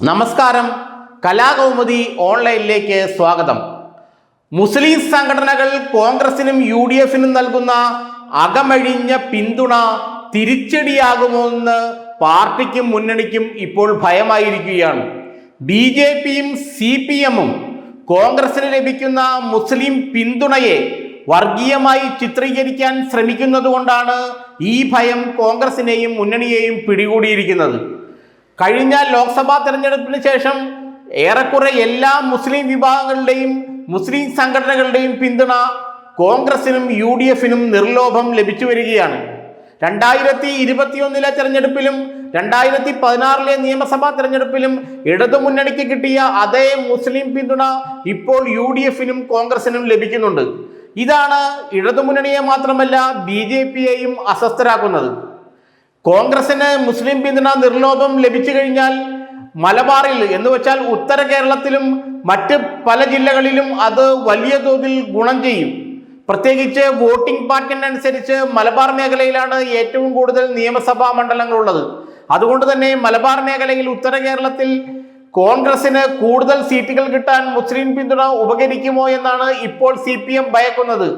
നമസ്കാരം. കലാകൗമുദി ഓൺലൈനിലേക്ക് സ്വാഗതം. മുസ്ലിം സംഘടനകൾ കോൺഗ്രസിനും UDF-നും നൽകുന്ന അകമഴിഞ്ഞ പിന്തുണ തിരിച്ചടിയാകുമോ എന്ന് പാർട്ടിക്കും മുന്നണിക്കും ഇപ്പോൾ ഭയമായിരിക്കുകയാണ്. BJP-യും CPM-ഉം കോൺഗ്രസിന് ലഭിക്കുന്ന മുസ്ലിം പിന്തുണയെ വർഗീയമായി ചിത്രീകരിക്കാൻ ശ്രമിക്കുന്നത് കൊണ്ടാണ് ഈ ഭയം കോൺഗ്രസിനെയും മുന്നണിയെയും പിടികൂടിയിരിക്കുന്നത്. കഴിഞ്ഞ ലോക്സഭാ തെരഞ്ഞെടുപ്പിന് ശേഷം ഏറെക്കുറെ എല്ലാ മുസ്ലിം വിഭാഗങ്ങളുടെയും മുസ്ലിം സംഘടനകളുടെയും പിന്തുണ കോൺഗ്രസിനും UDF-നും നിർലോഭം ലഭിച്ചു വരികയാണ്. 2021 തെരഞ്ഞെടുപ്പിലും 2016 നിയമസഭാ തെരഞ്ഞെടുപ്പിലും ഇടതുമുന്നണിക്ക് കിട്ടിയ അതേ മുസ്ലിം പിന്തുണ ഇപ്പോൾ UDF-നും കോൺഗ്രസിനും ലഭിക്കുന്നുണ്ട്. ഇതാണ് ഇടതുമുന്നണിയെ മാത്രമല്ല BJP-യെയും അസ്വസ്ഥരാക്കുന്നത്. കോൺഗ്രസിന് മുസ്ലിം പിന്തുണ നിർലോഭം ലഭിച്ചു കഴിഞ്ഞാൽ മലബാറിൽ എന്ന് വെച്ചാൽ ഉത്തര കേരളത്തിലും മറ്റ് പല ജില്ലകളിലും അത് വലിയ തോതിൽ ഗുണം ചെയ്യും. പ്രത്യേകിച്ച് വോട്ടിംഗ് പാറ്റേൺ അനുസരിച്ച് മലബാർ മേഖലയിലാണ് ഏറ്റവും കൂടുതൽ നിയമസഭാ മണ്ഡലങ്ങളുള്ളത്. അതുകൊണ്ട് തന്നെ മലബാർ മേഖലയിൽ ഉത്തര കേരളത്തിൽ കോൺഗ്രസിന് കൂടുതൽ സീറ്റുകൾ കിട്ടാൻ മുസ്ലിം പിന്തുണ ഉപകരിക്കുമോ എന്നാണ് ഇപ്പോൾ CPM ഭയക്കുന്നത്.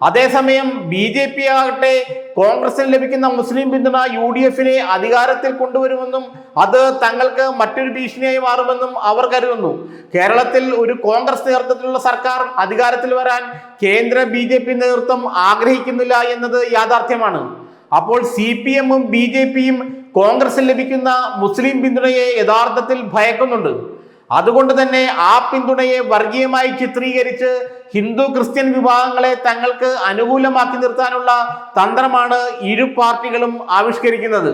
അതേസമയം BJP ആകട്ടെ കോൺഗ്രസിന് ലഭിക്കുന്ന മുസ്ലിം പിന്തുണ UDF-നെ അധികാരത്തിൽ കൊണ്ടുവരുമെന്നും അത് തങ്ങൾക്ക് മറ്റൊരു ഭീഷണിയായി മാറുമെന്നും അവർ കരുതുന്നു. കേരളത്തിൽ ഒരു കോൺഗ്രസ് നേതൃത്വത്തിലുള്ള സർക്കാർ അധികാരത്തിൽ വരാൻ കേന്ദ്ര BJP നേതൃത്വം ആഗ്രഹിക്കുന്നില്ല എന്നത് യാഥാർത്ഥ്യമാണ്. അപ്പോൾ CPM-ഉം BJP-യും കോൺഗ്രസിന് ലഭിക്കുന്ന മുസ്ലിം പിന്തുണയെ യഥാർത്ഥത്തിൽ ഭയക്കുന്നുണ്ട്. അതുകൊണ്ട് തന്നെ ആ പിന്തുണയെ വർഗീയമായി ചിത്രീകരിച്ച് ഹിന്ദു ക്രിസ്ത്യൻ വിഭാഗങ്ങളെ തങ്ങൾക്ക് അനുകൂലമാക്കി നിർത്താനുള്ള തന്ത്രമാണ് ഇരു പാർട്ടികളും ആവിഷ്കരിക്കുന്നത്.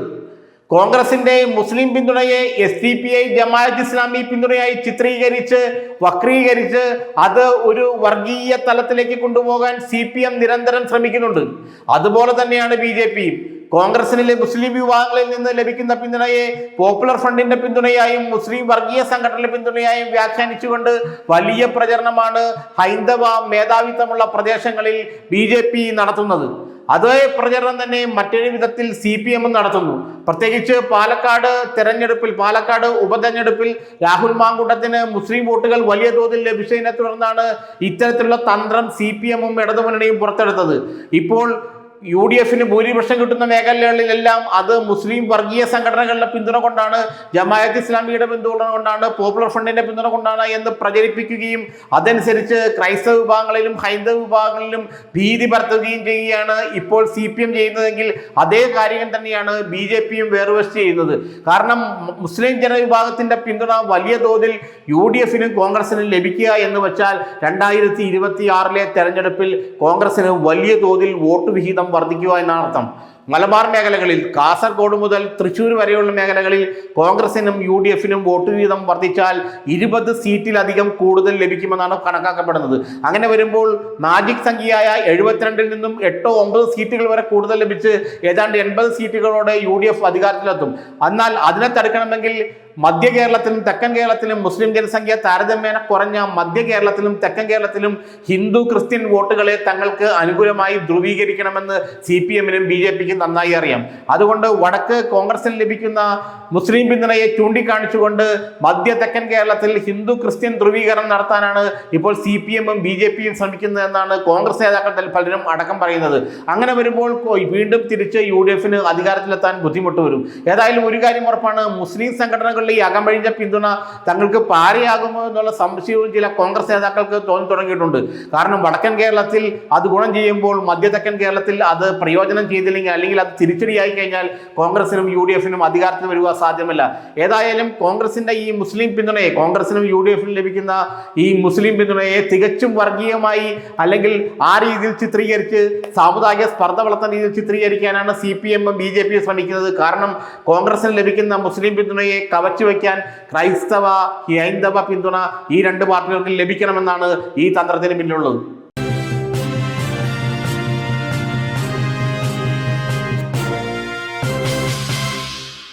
കോൺഗ്രസിന്റെ മുസ്ലിം പിന്തുണയെ SDPI ജമാഅത്ത് ഇസ്ലാമി പിന്തുണയായി ചിത്രീകരിച്ച് വക്രീകരിച്ച് അത് ഒരു വർഗീയ തലത്തിലേക്ക് കൊണ്ടുപോകാൻ CPM നിരന്തരം ശ്രമിക്കുന്നുണ്ട്. അതുപോലെ തന്നെയാണ് BJP. കോൺഗ്രസിലെ മുസ്ലിം വിഭാഗങ്ങളിൽ നിന്ന് ലഭിക്കുന്ന പിന്തുണയെ പോപ്പുലർ ഫ്രണ്ടിന്റെ പിന്തുണയായും മുസ്ലിം വർഗീയ സംഘടനയുടെ പിന്തുണയായും വ്യാഖ്യാനിച്ചുകൊണ്ട് വലിയ പ്രചരണമാണ് ഹൈന്ദവ മേധാവിത്വമുള്ള പ്രദേശങ്ങളിൽ BJP നടത്തുന്നത്. അതേ പ്രചരണം തന്നെ മറ്റൊരു വിധത്തിൽ CPM നടത്തുന്നു. പ്രത്യേകിച്ച് പാലക്കാട് ഉപതെരഞ്ഞെടുപ്പിൽ രാഹുൽ മാങ്കൂട്ടത്തിന് മുസ്ലിം വോട്ടുകൾ വലിയ തോതിൽ ലഭിച്ചതിനെ തുടർന്നാണ് ഇത്തരത്തിലുള്ള തന്ത്രം CPM-ഉം ഇടതുമുന്നണിയും പുറത്തെടുത്തത്. ഇപ്പോൾ UDF-ന് ഭൂരിപക്ഷം കിട്ടുന്ന മേഖലകളിലെല്ലാം അത് മുസ്ലിം വർഗീയ സംഘടനകളുടെ പിന്തുണ കൊണ്ടാണ്, ജമാഅത്ത് ഇസ്ലാമിയുടെ പിന്തുണ കൊണ്ടാണ്, പോപ്പുലർ ഫ്രണ്ടിന്റെ പിന്തുണ കൊണ്ടാണ് എന്ന് പ്രചരിപ്പിക്കുകയും അതനുസരിച്ച് ക്രൈസ്തവ വിഭാഗങ്ങളിലും ഹൈന്ദവ വിഭാഗങ്ങളിലും ഭീതി പരത്തുകയും ചെയ്യുകയാണ് ഇപ്പോൾ CPM ചെയ്യുന്നതെങ്കിൽ അതേ കാര്യം തന്നെയാണ് BJP-യും വേർവശം ചെയ്യുന്നത്. കാരണം മുസ്ലിം ജനവിഭാഗത്തിന്റെ പിന്തുണ വലിയ തോതിൽ UDF-നും കോൺഗ്രസിനും ലഭിക്കുക എന്ന് വെച്ചാൽ 2026 തെരഞ്ഞെടുപ്പിൽ കോൺഗ്രസിന് വലിയ തോതിൽ വോട്ട് വിഹിതം വർദ്ധിക്കുക എന്നാണ് അർത്ഥം. മലബാർ മേഖലകളിൽ കാസർഗോഡ് മുതൽ തൃശ്ശൂർ വരെയുള്ള മേഖലകളിൽ കോൺഗ്രസിനും UDF-നും വോട്ട് വീതം വർദ്ധിച്ചാൽ 20 സീറ്റിലധികം കൂടുതൽ ലഭിക്കുമെന്നാണ് കണക്കാക്കപ്പെടുന്നത്. അങ്ങനെ വരുമ്പോൾ മാജിക് സംഖ്യയായ 72-ൽ നിന്നും 8-9 സീറ്റുകൾ വരെ കൂടുതൽ ലഭിച്ച് ഏതാണ്ട് 80 സീറ്റുകളോടെ UDF അധികാരത്തിലെത്തും. എന്നാൽ അതിനെ തടുക്കണമെങ്കിൽ മധ്യ കേരളത്തിലും തെക്കൻ കേരളത്തിലും മുസ്ലിം ജനസംഖ്യ താരതമ്യേന കുറഞ്ഞ മധ്യ കേരളത്തിലും തെക്കൻ കേരളത്തിലും ഹിന്ദു ക്രിസ്ത്യൻ വോട്ടുകളെ തങ്ങൾക്ക് അനുകൂലമായി ധ്രുവീകരിക്കണമെന്ന് CPM-നും BJP-ക്കും നന്നായി അറിയാം. അതുകൊണ്ട് വടക്ക് കോൺഗ്രസിന് ലഭിക്കുന്ന മുസ്ലിം പിന്തുണയെ ചൂണ്ടിക്കാണിച്ചുകൊണ്ട് മധ്യ തെക്കൻ കേരളത്തിൽ ഹിന്ദു ക്രിസ്ത്യൻ ധ്രുവീകരണം നടത്താനാണ് ഇപ്പോൾ CPM-ഉം BJP-യും ശ്രമിക്കുന്നതെന്നാണ് കോൺഗ്രസ് നേതാക്കൾ പലരും അടക്കം പറയുന്നത്. അങ്ങനെ വരുമ്പോൾ വീണ്ടും തിരിച്ച് UDF-ന് അധികാരത്തിലെത്താൻ ബുദ്ധിമുട്ട് വരും. ഏതായാലും ഒരു കാര്യം ഉറപ്പാണ്, മുസ്ലിം സംഘടനകൾ ഈ അകമഴിഞ്ഞ പിന്തുണ തങ്ങൾക്ക് പാരയാകുമോ എന്നുള്ള സംശയവും ചില കോൺഗ്രസ് നേതാക്കൾക്ക് തോന്നി തുടങ്ങിയിട്ടുണ്ട്. കാരണം വടക്കൻ കേരളത്തിൽ അത് ഗുണം ചെയ്യുമ്പോൾ മധ്യ തെക്കൻ കേരളത്തിൽ അത് പ്രയോജനം ചെയ്തില്ലെങ്കിൽ അല്ലെങ്കിൽ അത് തിരിച്ചടിയായി കഴിഞ്ഞാൽ കോൺഗ്രസിനും UDF-നും അധികാരത്തിൽ വരിക സാധ്യമല്ല. ഏതായാലും കോൺഗ്രസിന്റെ ഈ മുസ്ലിം പിന്തുണയെ, കോൺഗ്രസിനും UDF-നും ലഭിക്കുന്ന ഈ മുസ്ലിം പിന്തുണയെ തികച്ചും വർഗീയമായി അല്ലെങ്കിൽ ആ രീതിയിൽ ചിത്രീകരിച്ച് സാമുദായിക സ്പർദ്ധ വളർത്തുന്ന രീതിയിൽ ചിത്രീകരിക്കാനാണ് CPM-ഉം BJP-യും ശ്രമിക്കുന്നത്. കാരണം കോൺഗ്രസിന് ലഭിക്കുന്ന മുസ്ലിം പിന്തുണയെ വയ്ക്കാൻ ക്രൈസ്തവ ഹൈന്ദവ പിന്തുണ ഈ രണ്ട് പാർട്ടികൾക്ക് ലഭിക്കണമെന്നാണ് ഈ തന്ത്രത്തിന് പിന്നിലുള്ളത്.